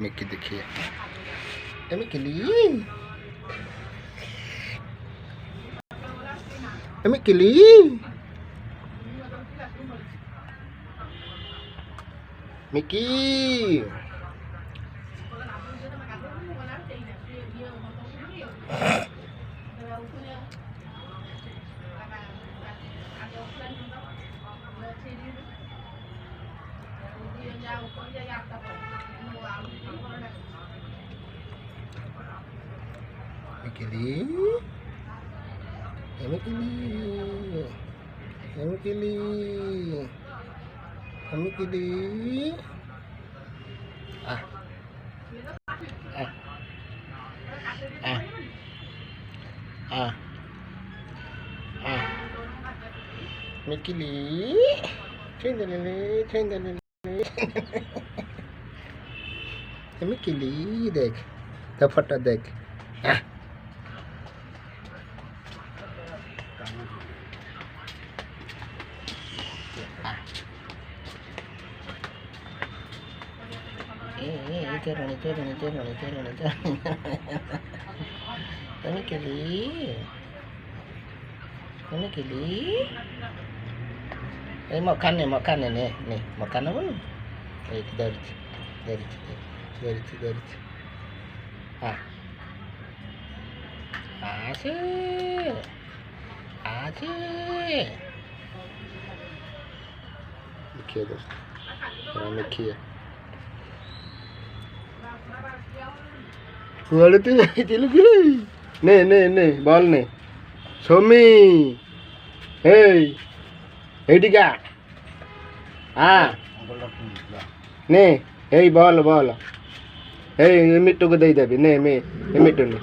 Mickey দেখিয়ে মিকিলি মিকিলি Mickey Mikili, Mikili, Mikili, Mikili, ah, ah, ah, ah, ah, Mikili, Chendalili, Chendalili, Mikili, देख, दफटा देख, ah. Makan nih nih makan apa nih? Dari asik Mikiye dost Mikiye Wala tilu gini নে বল নে সমি এইদিকে নে এই বল এই মিট্টুকে দিয়ে দেবি নে মিট্টু নে